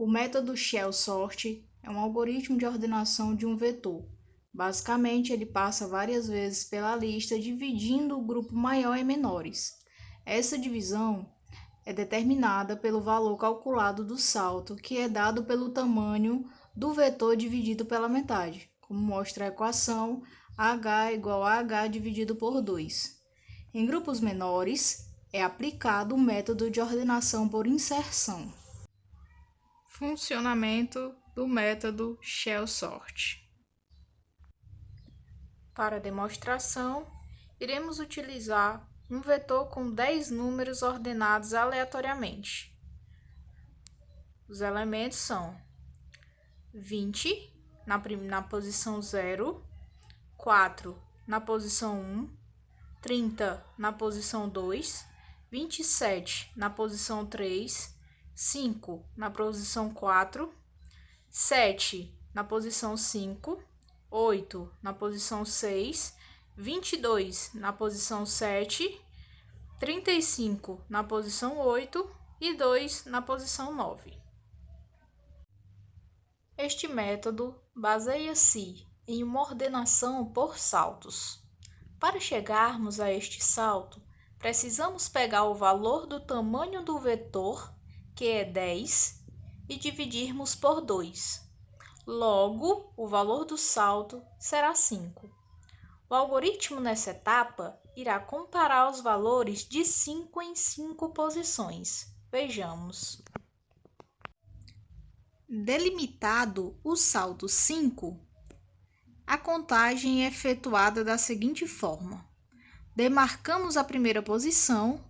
método Shell-Sort é um algoritmo de ordenação de um vetor. Basicamente, ele passa várias vezes pela lista, dividindo o grupo maior em menores. Essa divisão é determinada pelo valor calculado do salto, que é dado pelo tamanho do vetor dividido pela metade, como mostra a equação h igual a h dividido por 2. Em grupos menores, é aplicado o método de ordenação por inserção. Funcionamento do método Shell-Sort. Para demonstração, iremos utilizar um vetor com 10 números ordenados aleatoriamente. Os elementos são 20 na posição 0, 4 na posição 1, 30 na posição 2, 27 na posição 3, 5 na posição 4, 7 na posição 5, 8 na posição 6, 22 na posição 7, 35 na posição 8 e 2 na posição 9. Este método baseia-se em uma ordenação por saltos. Para chegarmos a este salto, precisamos pegar o valor do tamanho do vetor, que é 10, e dividirmos por 2. Logo, o valor do salto será 5. O algoritmo nessa etapa irá comparar os valores de 5 em 5 posições. Vejamos. Delimitado o salto 5, a contagem é efetuada da seguinte forma: demarcamos a primeira posição,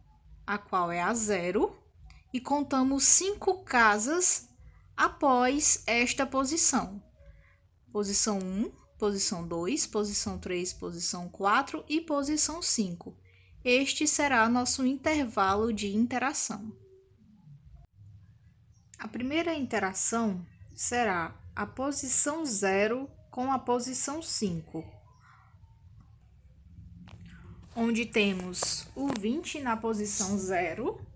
a qual é a 0, e contamos 5 casas após esta posição. Posição 1, posição 2, posição 3, posição 4 e posição 5. Este será nosso intervalo de interação. A primeira interação será a posição 0 com a posição 5, onde temos o 20 na posição 0,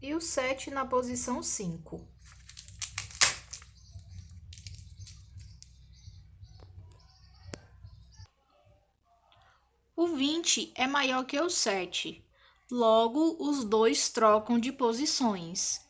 e o 7 na posição 5. O 20 é maior que o 7, logo os dois trocam de posições.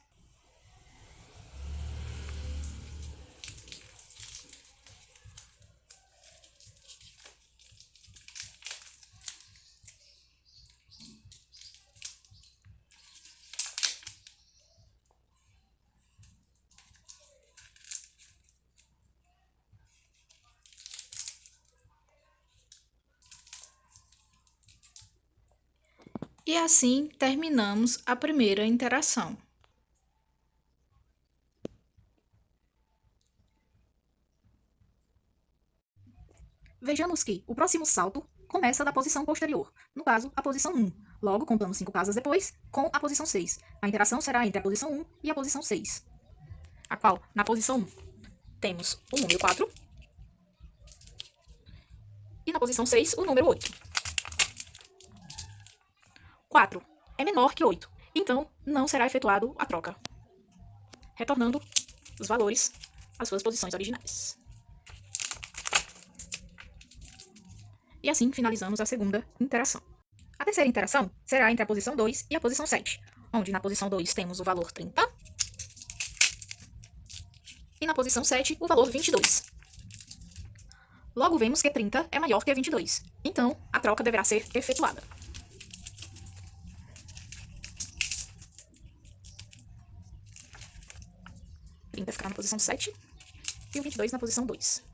E assim terminamos a primeira interação. Vejamos que o próximo salto começa da posição posterior, no caso, a posição 1. Logo, contamos 5 casas depois com a posição 6. A interação será entre a posição 1 e a posição 6, a qual, na posição 1, temos o número 4 e na posição 6, o número 8. 4 é menor que 8, então não será efetuado a troca, retornando os valores às suas posições originais. E assim finalizamos a segunda interação. A terceira interação será entre a posição 2 e a posição 7, onde na posição 2 temos o valor 30 e na posição 7 o valor 22. Logo vemos que 30 é maior que 22, então a troca deverá ser efetuada. Vai ficar na posição 7 e o 22 na posição 2.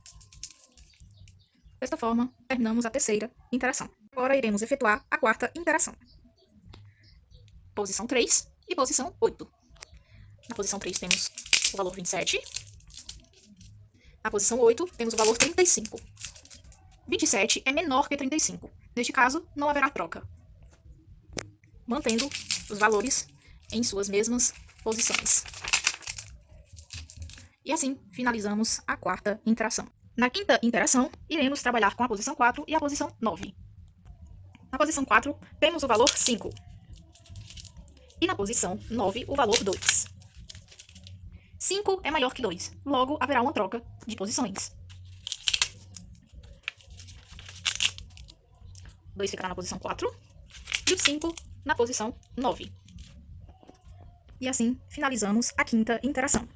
Desta forma, terminamos a terceira interação. Agora iremos efetuar a quarta interação. Posição 3 e posição 8. Na posição 3 temos o valor 27. Na posição 8 temos o valor 35. 27 é menor que 35. Neste caso, não haverá troca, mantendo os valores em suas mesmas posições. E assim finalizamos a quarta interação. Na quinta interação, iremos trabalhar com a posição 4 e a posição 9. Na posição 4, temos o valor 5. E na posição 9, o valor 2. 5 é maior que 2, logo haverá uma troca de posições. 2 ficará na posição 4 e o 5 na posição 9. E assim finalizamos a quinta interação.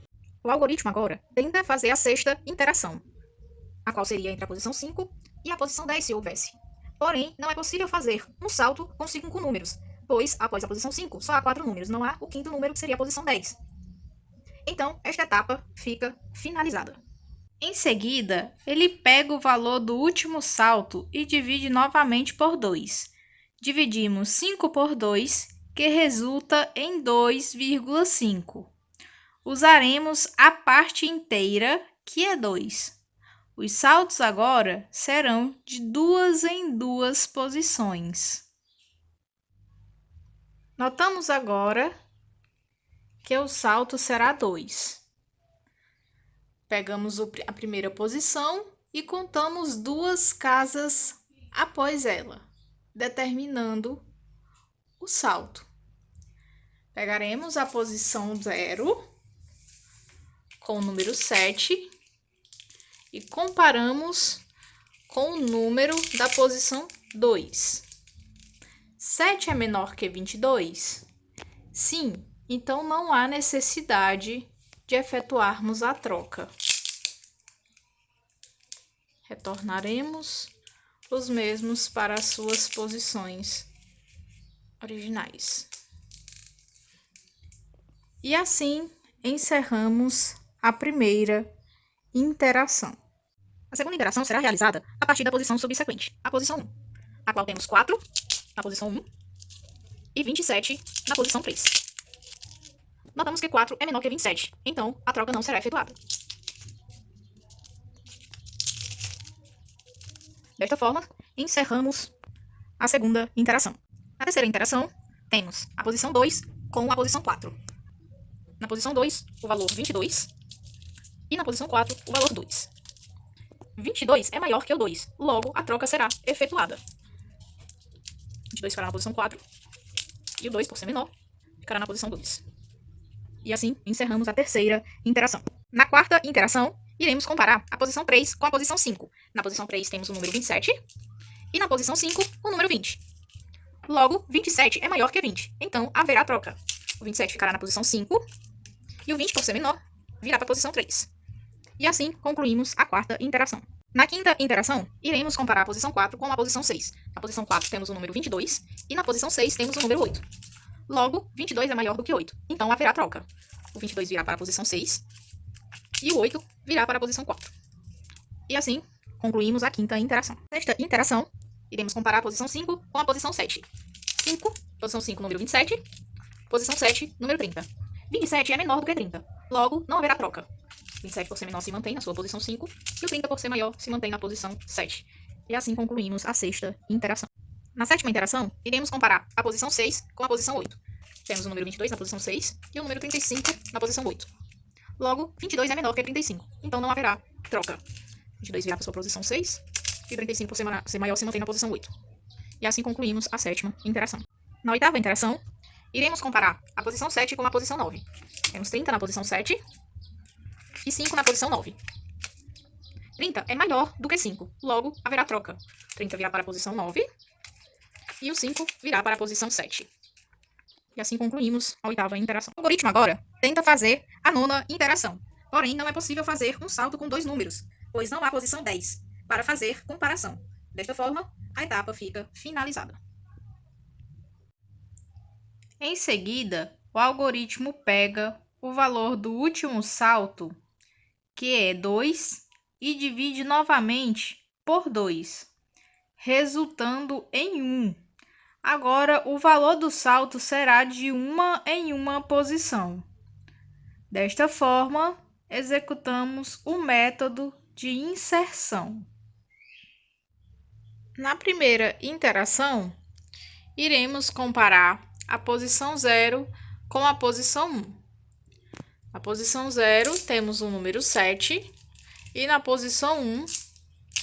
O algoritmo agora tenta fazer a sexta interação, a qual seria entre a posição 5 e a posição 10 se houvesse. Porém, não é possível fazer um salto com 5 números, pois após a posição 5 só há 4 números, não há o quinto número que seria a posição 10. Então, esta etapa fica finalizada. Em seguida, ele pega o valor do último salto e divide novamente por 2. Dividimos 5 por 2, que resulta em 2,5. Usaremos a parte inteira, que é 2. Os saltos agora serão de 2 em 2 posições. Notamos agora que o salto será 2. Pegamos a primeira posição e contamos 2 casas após ela, determinando o salto. Pegaremos a posição 0 com o número 7 e comparamos com o número da posição 2. 7 é menor que 22? Sim, então não há necessidade de efetuarmos a troca. Retornaremos os mesmos para as suas posições originais. E assim encerramos a primeira interação. A segunda interação será realizada a partir da posição subsequente, a posição 1, a qual temos 4 na posição 1 e 27 na posição 3. Notamos que 4 é menor que 27, então a troca não será efetuada. Desta forma, encerramos a segunda interação. Na terceira interação, temos a posição 2 com a posição 4. Na posição 2, o valor 22 e na posição 4, o valor 2. 22 é maior que o 2, logo a troca será efetuada. 22 ficará na posição 4 e o 2, por ser menor, ficará na posição 2. E assim encerramos a terceira interação. Na quarta interação, iremos comparar a posição 3 com a posição 5. Na posição 3 temos o número 27 e na posição 5 o número 20. Logo, 27 é maior que 20, então haverá troca. O 27 ficará na posição 5 e o 20, por ser menor, virá para a posição 3. E assim concluímos a quarta interação. Na quinta interação, iremos comparar a posição 4 com a posição 6. Na posição 4 temos o número 22 e na posição 6 temos o número 8. Logo, 22 é maior do que 8, então haverá troca. O 22 virá para a posição 6 e o 8 virá para a posição 4. E assim, concluímos a quinta interação. Nesta interação, iremos comparar a posição 5 com a posição 7. 5, posição 5, número 27, posição 7, número 30. 27 é menor do que 30, logo não haverá troca. 27 por ser menor se mantém na sua posição 5 e o 30 por ser maior se mantém na posição 7. E assim concluímos a sexta interação. Na sétima interação, iremos comparar a posição 6 com a posição 8. Temos o número 22 na posição 6 e o número 35 na posição 8. Logo, 22 é menor que 35, então não haverá troca. 22 virá para sua posição 6 e o 35 por ser maior se mantém na posição 8. E assim concluímos a sétima interação. Na oitava interação, iremos comparar a posição 7 com a posição 9. Temos 30 na posição 7 e 5 na posição 9. 30 é maior do que 5, logo haverá troca. 30 virá para a posição 9 e o 5 virá para a posição 7. E assim concluímos a oitava interação. O algoritmo agora tenta fazer a nona interação. Porém, não é possível fazer um salto com 2 números, pois não há posição 10 para fazer comparação. Desta forma, a etapa fica finalizada. Em seguida, o algoritmo pega o valor do último salto, que é 2, e divide novamente por 2, resultando em 1. Agora, o valor do salto será de 1 em 1 posição. Desta forma, executamos o método de inserção. Na primeira interação, iremos comparar a posição 0 com a posição 1. Na posição 0, temos o número 7 e na posição 1,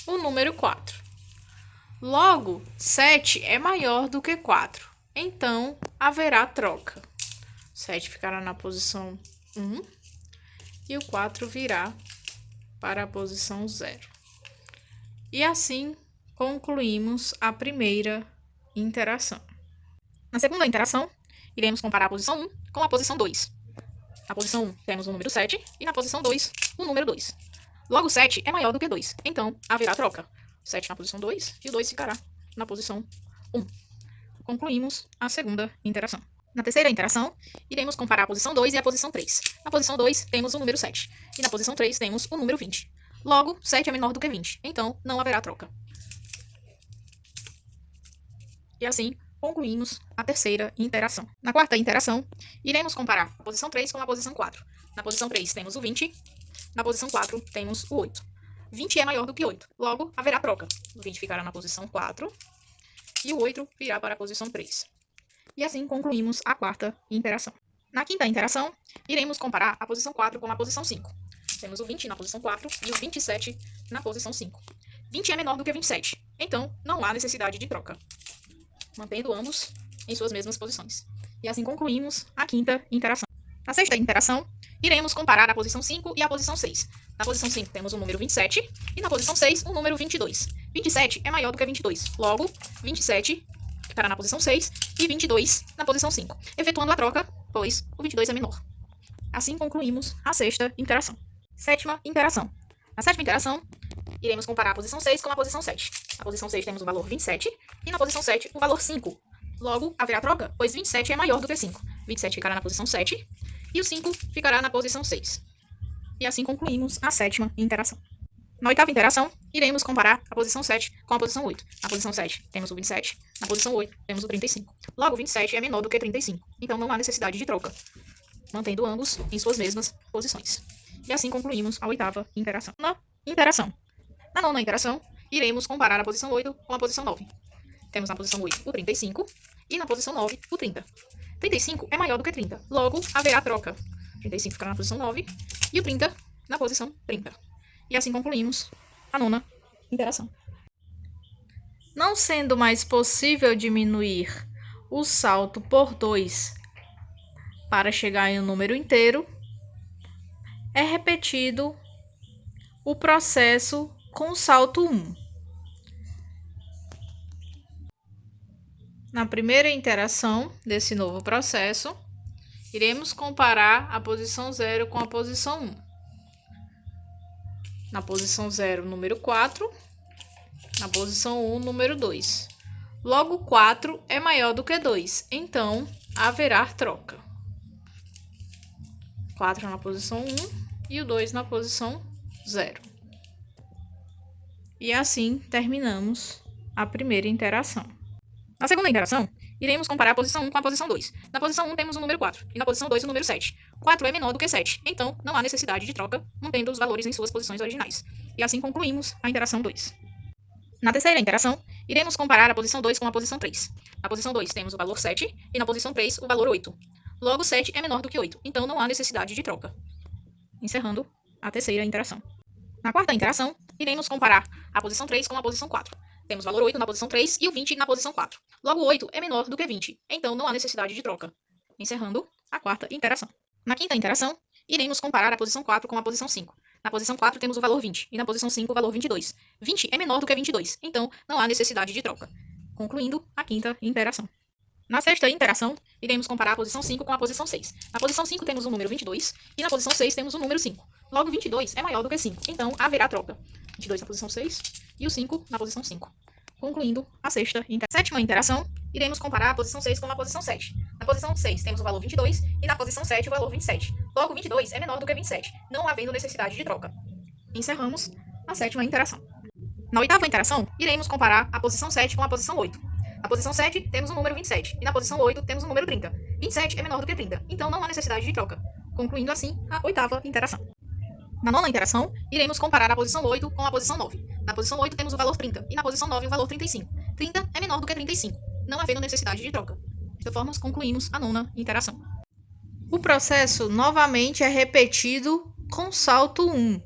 o número 4. Logo, 7 é maior do que 4, então haverá troca. 7 ficará na posição 1 e o 4 virá para a posição 0. E assim concluímos a primeira interação. Na segunda interação, iremos comparar a posição 1 com a posição 2. Na posição 1 temos o número 7 e na posição 2 o número 2. Logo, 7 é maior do que 2, então haverá troca. 7 na posição 2 e o 2 ficará na posição 1. Concluímos a segunda interação. Na terceira interação, iremos comparar a posição 2 e a posição 3. Na posição 2 temos o número 7 e na posição 3 temos o número 20. Logo, 7 é menor do que 20, então não haverá troca. E assim concluímos a terceira interação. Na quarta interação, iremos comparar a posição 3 com a posição 4. Na posição 3 temos o 20, na posição 4 temos o 8. 20 é maior do que 8, logo haverá troca. O 20 ficará na posição 4 e o 8 virá para a posição 3. E assim concluímos a quarta interação. Na quinta interação, iremos comparar a posição 4 com a posição 5. Temos o 20 na posição 4 e o 27 na posição 5. 20 é menor do que 27, então não há necessidade de troca, mantendo ambos em suas mesmas posições. E assim concluímos a quinta interação. Na sexta interação, iremos comparar a posição 5 e a posição 6. Na posição 5 temos o número 27 e na posição 6 o número 22. 27 é maior do que 22, logo 27 ficará na posição 6 e 22 na posição 5, efetuando a troca, pois o 22 é menor. Assim concluímos a sexta interação. Sétima interação. Na sétima interação, iremos comparar a posição 6 com a posição 7. Na posição 6 temos o valor 27 e na posição 7 o valor 5. Logo, haverá troca, pois 27 é maior do que 5. 27 ficará na posição 7 e o 5 ficará na posição 6. E assim concluímos a sétima interação. Na oitava interação, iremos comparar a posição 7 com a posição 8. Na posição 7 temos o 27, na posição 8 temos o 35. Logo, 27 é menor do que 35, então não há necessidade de troca, mantendo ambos em suas mesmas posições. E assim concluímos a oitava interação. Na nona interação, iremos comparar a posição 8 com a posição 9. Temos na posição 8 o 35 e na posição 9 o 30. 35 é maior do que 30, logo haverá troca. 35 ficará na posição 9 e o 30 na posição 30. E assim concluímos a nona interação. Não sendo mais possível diminuir o salto por 2 para chegar em um número inteiro, é repetido o processo com o salto 1. Na primeira interação desse novo processo, iremos comparar a posição 0 com a posição 1. Na posição 0, número 4. Na posição 1, número 2. Logo, 4 é maior do que 2, então haverá troca. 4 na posição 1 e o 2 na posição 0. E assim terminamos a primeira interação. Na segunda interação, iremos comparar a posição 1 com a posição 2. Na posição 1 temos o número 4 e na posição 2 o número 7. 4 é menor do que 7, então não há necessidade de troca, mantendo os valores em suas posições originais. E assim concluímos a interação 2. Na terceira interação, iremos comparar a posição 2 com a posição 3. Na posição 2 temos o valor 7 e na posição 3 o valor 8. Logo, 7 é menor do que 8, então não há necessidade de troca. Encerrando a terceira interação. Na quarta interação, iremos comparar a posição 3 com a posição 4. Temos o valor 8 na posição 3 e o 20 na posição 4. Logo, 8 é menor do que 20, então não há necessidade de troca. Encerrando a quarta interação. Na quinta interação, iremos comparar a posição 4 com a posição 5. Na posição 4 temos o valor 20 e na posição 5 o valor 22. 20 é menor do que 22, então não há necessidade de troca. Concluindo a quinta interação. Na sexta interação, iremos comparar a posição 5 com a posição 6. Na posição 5 temos o número 22 e na posição 6 temos o número 5. Logo, 22 é maior do que 5, então haverá troca. 22 na posição 6 e o 5 na posição 5. Concluindo a sétima interação, iremos comparar a posição 6 com a posição 7. Na posição 6 temos o valor 22 e na posição 7 o valor 27. Logo, 22 é menor do que 27, não havendo necessidade de troca. Encerramos a sétima interação. Na oitava interação, iremos comparar a posição 7 com a posição 8. Na posição 7 temos o número 27 e na posição 8 temos o número 30. 27 é menor do que 30, então não há necessidade de troca. Concluindo assim a oitava interação. Na nona interação, iremos comparar a posição 8 com a posição 9. Na posição 8 temos o valor 30 e na posição 9 o valor 35. 30 é menor do que 35, não havendo necessidade de troca. Dessa forma, concluímos a nona interação. O processo novamente é repetido com salto 1,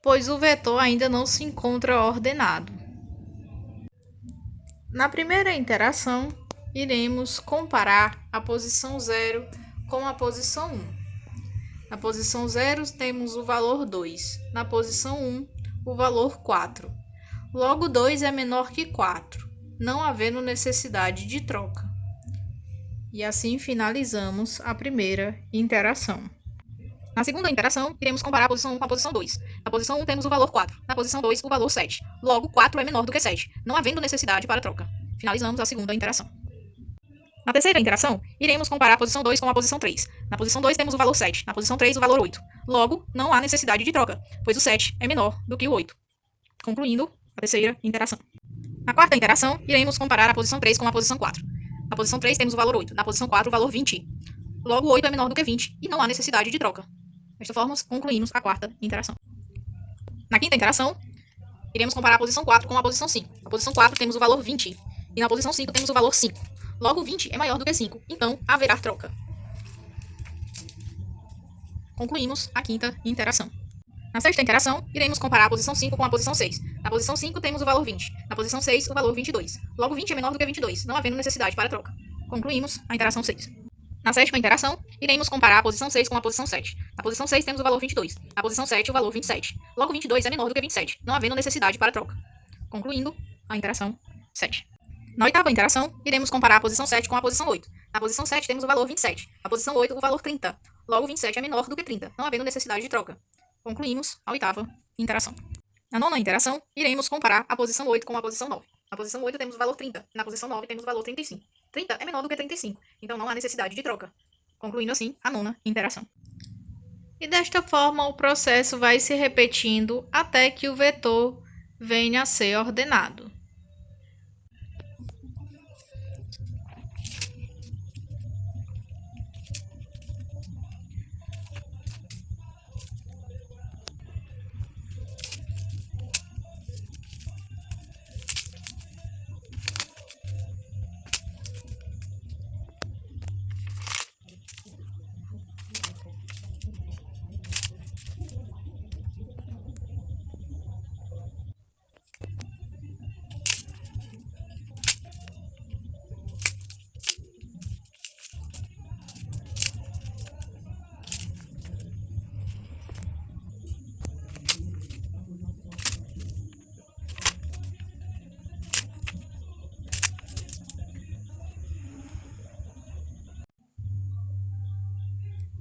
pois o vetor ainda não se encontra ordenado. Na primeira interação, iremos comparar a posição 0 com a posição 1. Na posição 0, temos o valor 2. Na posição 1, o valor 4. Logo, 2 é menor que 4, não havendo necessidade de troca. E assim finalizamos a primeira interação. Na segunda interação, iremos comparar a posição 1 com a posição 2. Na posição 1, temos o valor 4. Na posição 2, o valor 7. Logo, 4 é menor do que 7, não havendo necessidade para troca. Finalizamos a segunda interação. Na terceira interação, iremos comparar a posição 2 com a posição 3. Na posição 2 temos o valor 7, na posição 3 o valor 8. Logo, não há necessidade de troca, pois o 7 é menor do que o 8. Concluindo a terceira interação. Na quarta interação, iremos comparar a posição 3 com a posição 4. Na posição 3 temos o valor 8, na posição 4 o valor 20. Logo, 8 é menor do que 20 e não há necessidade de troca. Desta forma, concluímos a quarta interação. Na quinta interação, iremos comparar a posição 4 com a posição 5. Na posição 4 temos o valor 20 e na posição 5 temos o valor 5. Logo, 20 é maior do que 5, então haverá troca. Concluímos a quinta interação. Na sexta interação, iremos comparar a posição 5 com a posição 6. Na posição 5 temos o valor 20, na posição 6 o valor 22. Logo, 20 é menor do que 22, não havendo necessidade para troca. Concluímos a interação 6. Na sétima interação, iremos comparar a posição 6 com a posição 7. Na posição 6 temos o valor 22, na posição 7 o valor 27. Logo, 22 é menor do que 27, não havendo necessidade para troca. Concluindo a interação 7. Na oitava interação, iremos comparar a posição 7 com a posição 8. Na posição 7 temos o valor 27, na posição 8 o valor 30. Logo, 27 é menor do que 30, não havendo necessidade de troca. Concluímos a oitava interação. Na nona interação, iremos comparar a posição 8 com a posição 9. Na posição 8 temos o valor 30, na posição 9 temos o valor 35. 30 é menor do que 35, então não há necessidade de troca. Concluindo assim a nona interação. E desta forma o processo vai se repetindo até que o vetor venha a ser ordenado.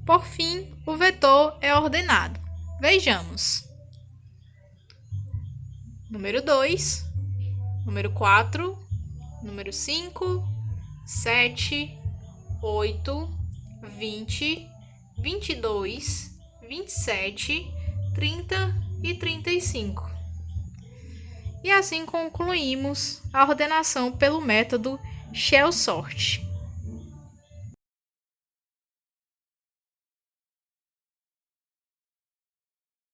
Por fim, o vetor é ordenado. Vejamos. Número 2, número 4, número 5, 7, 8, 20, 22, 27, 30 e 35. E assim concluímos a ordenação pelo método Shell Sort.